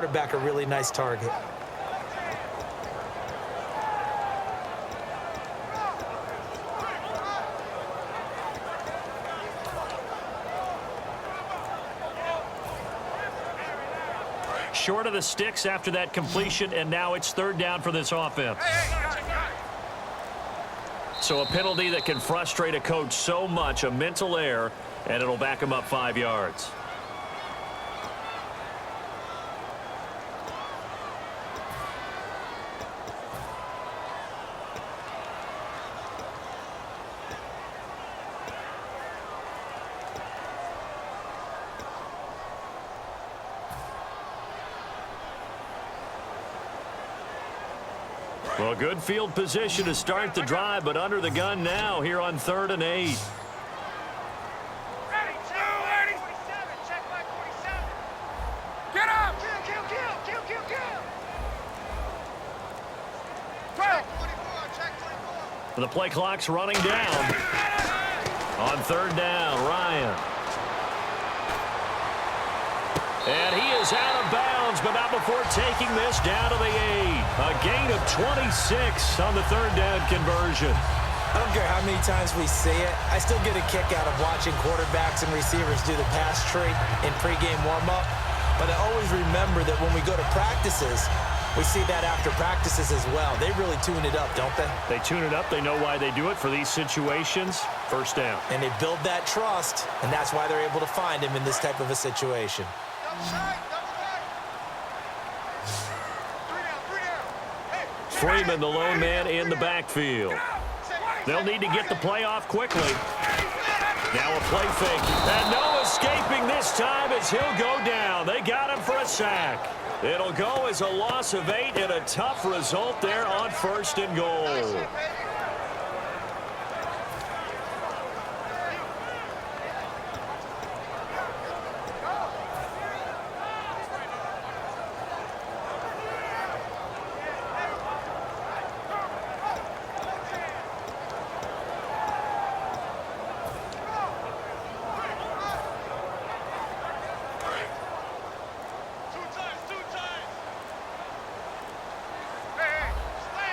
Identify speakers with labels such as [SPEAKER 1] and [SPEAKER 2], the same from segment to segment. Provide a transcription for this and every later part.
[SPEAKER 1] Quarterback a really nice target.
[SPEAKER 2] Short of the sticks after that completion, and now it's third down for this offense. So a penalty that can frustrate a coach so much, a mental error, and it'll back him up 5 yards. Well, good field position to start the drive, but under the gun now here on 3rd and 8.
[SPEAKER 3] Get up!
[SPEAKER 2] The play clock's running down. On 3rd down, Ryan. And he is out of bounds, but not before taking this down to the 8. A gain of 26 on the 3rd down conversion.
[SPEAKER 1] I don't care how many times we see it. I still get a kick out of watching quarterbacks and receivers do the pass tree in pregame warm-up. But I always remember that when we go to practices, we see that after practices as well. They really tune it up, don't they?
[SPEAKER 2] They tune it up. They know why they do it for these situations. First down.
[SPEAKER 1] And they build that trust, and that's why they're able to find him in this type of a situation.
[SPEAKER 2] Freeman, the lone man in the backfield. They'll need to get the play off quickly. Now a play fake. And no escaping this time as he'll go down. They got him for a sack. It'll go as a loss of 8 and a tough result there on 1st and goal.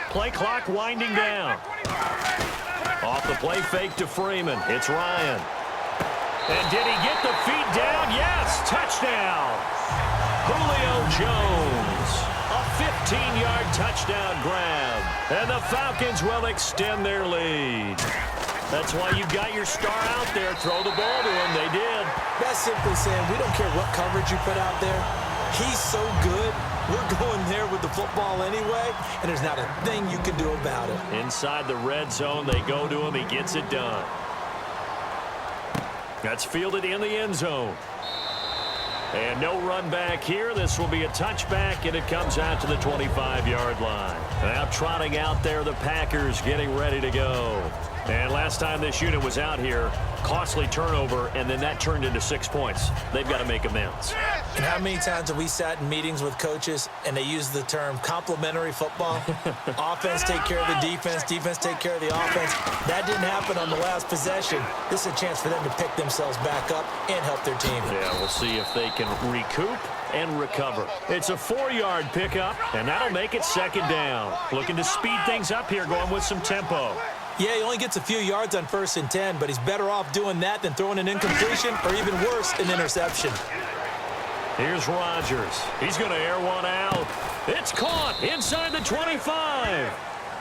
[SPEAKER 2] Play clock winding down. Off the play fake to Freeman. It's Ryan. And did he get the feet down? Yes, touchdown. Julio Jones. A 15-yard touchdown grab. And the Falcons will extend their lead. That's why you got your star out there. Throw the ball to him. They did.
[SPEAKER 1] That's simply saying we don't care what coverage you put out there. He's so good. We're going there with the football anyway, and there's not a thing you can do about it.
[SPEAKER 2] Inside the red zone, they go to him. He gets it done. That's fielded in the end zone. And no run back here. This will be a touchback, and it comes out to the 25-yard line. Now trotting out there, the Packers getting ready to go. And last time this unit was out here, costly turnover, and then that turned into 6 points. They've got to make amends.
[SPEAKER 1] And how many times have we sat in meetings with coaches and they use the term complementary football? Offense take care of the defense, defense take care of the offense. That didn't happen on the last possession. This is a chance for them to pick themselves back up and help their team.
[SPEAKER 2] Yeah, we'll see if they can recoup and recover. It's a 4-yard pickup, and that'll make it 2nd down. Looking to speed things up here, going with some tempo.
[SPEAKER 1] Yeah, he only gets a few yards on 1st and 10, but he's better off doing that than throwing an incompletion or even worse, an interception.
[SPEAKER 2] Here's Rodgers. He's going to air one out. It's caught inside the 25.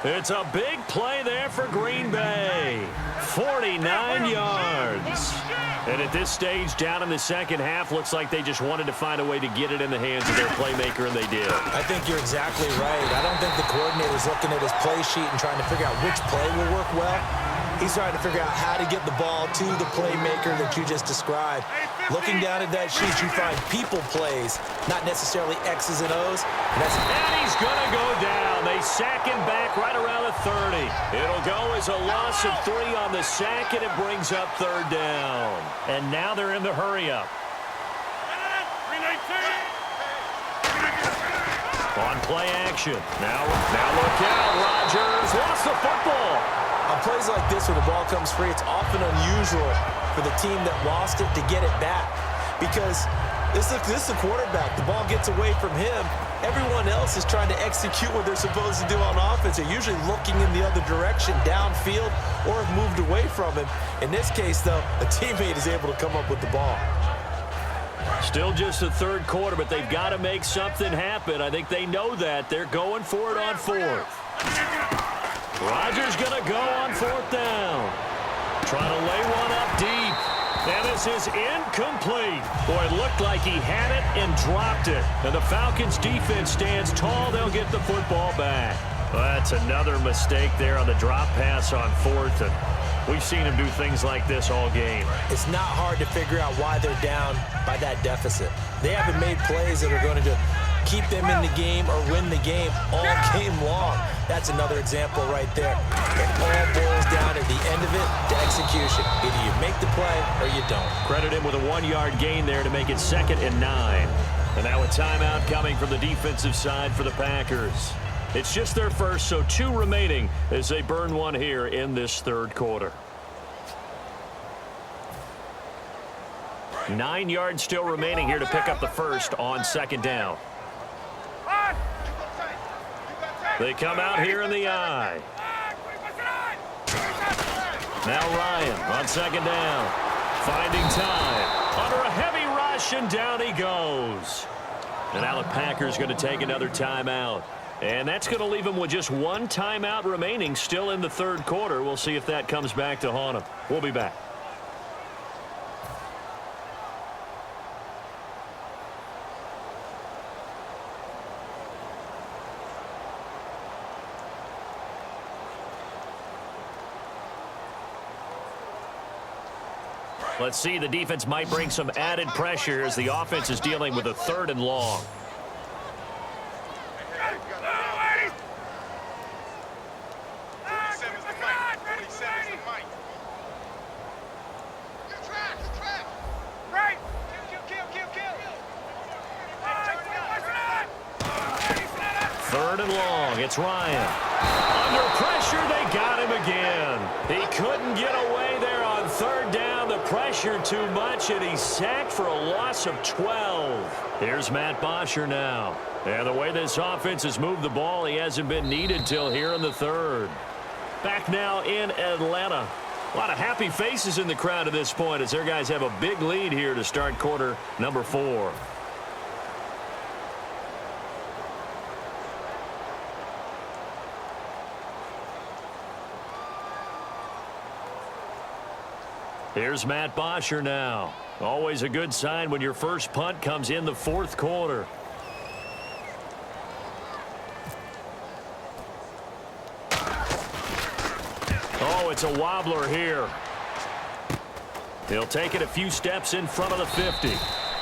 [SPEAKER 2] It's a big play there for Green Bay. 49 yards. And at this stage, down in the second half, looks like they just wanted to find a way to get it in the hands of their playmaker, and they did.
[SPEAKER 1] I think you're exactly right. I don't think the coordinator's looking at his play sheet and trying to figure out which play will work well. He's trying to figure out how to get the ball to the playmaker that you just described. Looking down at that sheet, you find people plays, not necessarily X's and O's.
[SPEAKER 2] And he's going to go down. They sack him back right around the 30. It'll go as a loss of 3 on the sack, and it brings up 3rd down. And now they're in the hurry-up. On play action. Now look out. Rodgers lost the football.
[SPEAKER 1] On plays like this where the ball comes free, it's often unusual for the team that lost it to get it back. Because This is the quarterback. The ball gets away from him. Everyone else is trying to execute what they're supposed to do on offense. They're usually looking in the other direction, downfield, or have moved away from him. In this case, though, a teammate is able to come up with the ball.
[SPEAKER 2] Still just the third quarter, but they've got to make something happen. I think they know that. They're going for it on fourth. Rodgers going to go on fourth down. Trying to lay one up deep. And this is incomplete. Boy, it looked like he had it and dropped it. And the Falcons' defense stands tall. They'll get the football back. Well, that's another mistake there on the drop pass on fourth. And we've seen him do things like this all game.
[SPEAKER 1] It's not hard to figure out why they're down by that deficit. They haven't made plays that are going to keep them in the game or win the game all game long. That's another example right there. It all boils down at the end of it to execution. Either you make the play or you don't.
[SPEAKER 2] Credit him with a 1-yard gain there to make it 2nd and 9. And now a timeout coming from the defensive side for the Packers. It's just their first, so 2 remaining as they burn one here in this third quarter. 9 yards still remaining here to pick up the first on 2nd down. They come out here in the eye. Now Ryan on 2nd down. Finding time. Under a heavy rush, and down he goes. And now the Packers going to take another timeout. And that's going to leave him with just 1 timeout remaining still in the third quarter. We'll see if that comes back to haunt him. We'll be back. Let's see, the defense might bring some added pressure as the offense is dealing with a 3rd and long. Third and long, it's Ryan. Under pressure, they got him again. He couldn't get away there on 3rd down. The pressure too much, and he's sacked for a loss of 12. Here's Matt Bosher now. And the way this offense has moved the ball, he hasn't been needed till here in the 3rd. Back now in Atlanta. A lot of happy faces in the crowd at this point as their guys have a big lead here to start quarter number 4. Here's Matt Bosher now. Always a good sign when your first punt comes in the 4th quarter. Oh, it's a wobbler here. He'll take it a few steps in front of the 50.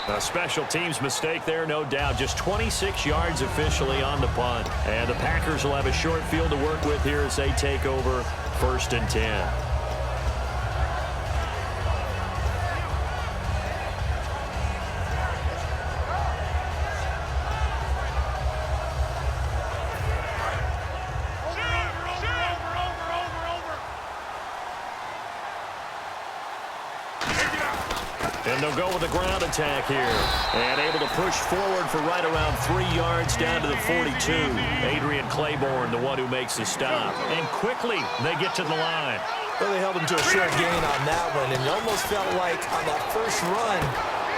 [SPEAKER 2] A special teams mistake there, no doubt. Just 26 yards officially on the punt. And the Packers will have a short field to work with here as they take over 1st and 10. And they'll go with the ground attack here. And able to push forward for right around 3 yards down to the 42. Adrian Claiborne, the one who makes the stop. And quickly, they get to the line.
[SPEAKER 1] Well, they held him to a short gain on that one, and it almost felt like on that first run,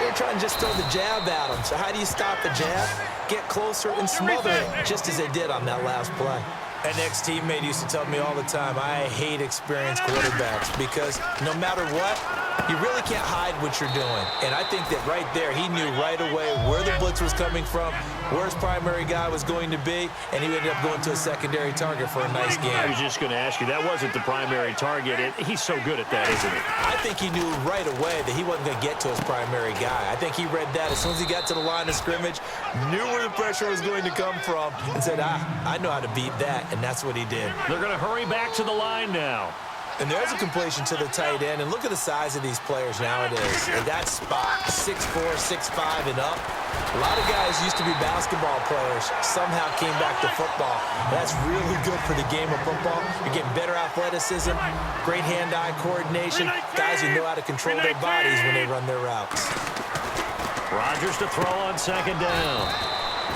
[SPEAKER 1] they were trying to just throw the jab at him. So how do you stop a jab? Get closer and smother it, just as they did on that last play. An ex-teammate used to tell me all the time, I hate experienced quarterbacks because no matter what, you really can't hide what you're doing. And I think that right there, he knew right away where the blitz was coming from, where his primary guy was going to be, and he ended up going to a secondary target for a nice game.
[SPEAKER 2] I was just going to ask you, that wasn't the primary target. He's so good at that, isn't he?
[SPEAKER 1] I think he knew right away that he wasn't going to get to his primary guy. I think he read that as soon as he got to the line of scrimmage, knew where the pressure was going to come from, and said, I know how to beat that, and that's what he did.
[SPEAKER 2] They're going to hurry back to the line now.
[SPEAKER 1] And there's a completion to the tight end. And look at the size of these players nowadays. In that spot, 6'4", 6'5", and up. A lot of guys used to be basketball players, somehow came back to football. That's really good for the game of football. You're getting better athleticism, great hand-eye coordination, guys who know how to control their bodies when they run their routes.
[SPEAKER 2] Rodgers to throw on second down.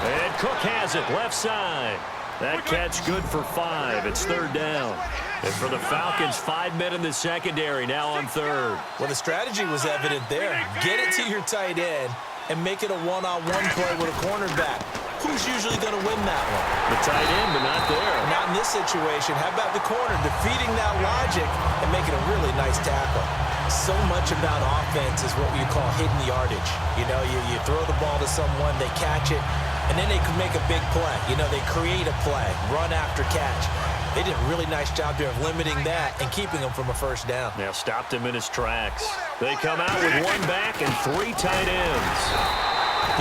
[SPEAKER 2] And Cook has it, left side. That catch good for 5. It's third down. And for the Falcons, 5 men in the secondary, now on third.
[SPEAKER 1] Well, the strategy was evident there. Get it to your tight end and make it a one-on-one play with a cornerback. Who's usually going to win that one?
[SPEAKER 2] The tight end, but not there.
[SPEAKER 1] Not in this situation. How about the corner defeating that logic and making a really nice tackle? So much about offense is what you call hidden yardage. You know, you throw the ball to someone, they catch it, and then they can make a big play. You know, they create a play, run after catch. They did a really nice job there of limiting that and keeping him from a first down.
[SPEAKER 2] Now stopped him in his tracks. They come out with 1 back and 3 tight ends.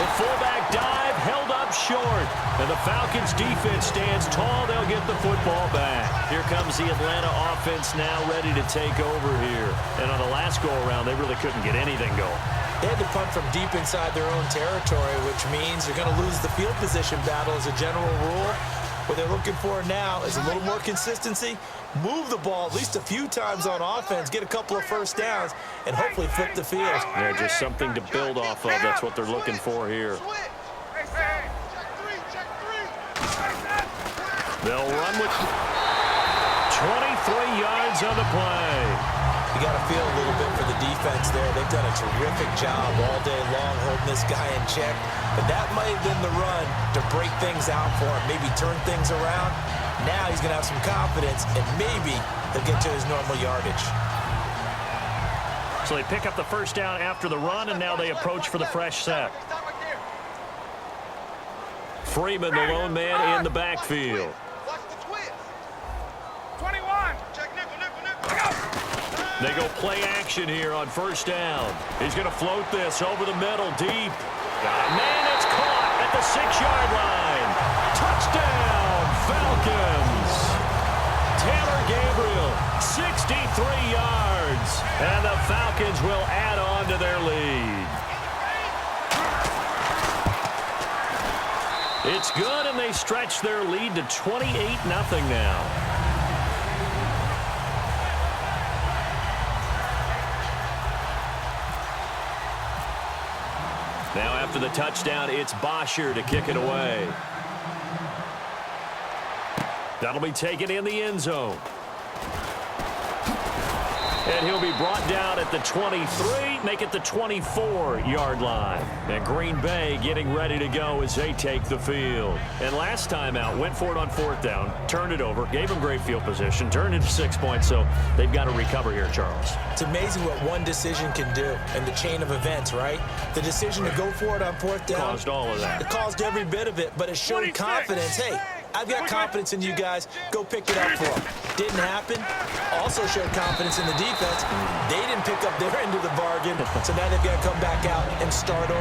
[SPEAKER 2] The fullback dive held up short, and the Falcons defense stands tall. They'll get the football back. Here comes the Atlanta offense now ready to take over here. And on the last go-around, they really couldn't get anything going.
[SPEAKER 1] They had to punt from deep inside their own territory, which means they're going to lose the field position battle as a general rule. What they're looking for now is a little more consistency, move the ball at least a few times on offense, get a couple of first downs, and hopefully flip the field.
[SPEAKER 2] Yeah, just something to build off of. That's what they're looking for here. They'll run with 23 yards on the play.
[SPEAKER 1] You got to feel a little bit for the defense there. They've done a terrific job all day long holding this guy in check. But that might have been the run to break things out for him, maybe turn things around. Now he's going to have some confidence, and maybe he'll get to his normal yardage.
[SPEAKER 2] So they pick up the first down after the run, and now they approach for the fresh set. Freeman, the lone man in the backfield.
[SPEAKER 3] 21.
[SPEAKER 2] They go play action here on first down. He's going to float this over the middle, deep. Man, it's caught at the 6-yard line. Touchdown, Falcons. Taylor Gabriel, 63 yards. And the Falcons will add on to their lead. It's good, and they stretch their lead to 28-0 now. Now after the touchdown, it's Bosher to kick it away. That'll be taken in the end zone. And he'll be brought down at the 23, make it the 24-yard line. And Green Bay getting ready to go as they take the field. And last time out, went for it on fourth down, turned it over, gave them great field position, turned into 6 points, so they've got to recover here, Charles.
[SPEAKER 1] It's amazing what one decision can do in the chain of events, right? The decision to go for it on fourth down.
[SPEAKER 2] Caused all of that.
[SPEAKER 1] It caused every bit of it, but it showed confidence. Hey, I've got confidence in you guys. Go pick it up for them. Didn't happen. Also showed confidence in the defense. They didn't pick up their end of the bargain, so now they've got to come back out and start over.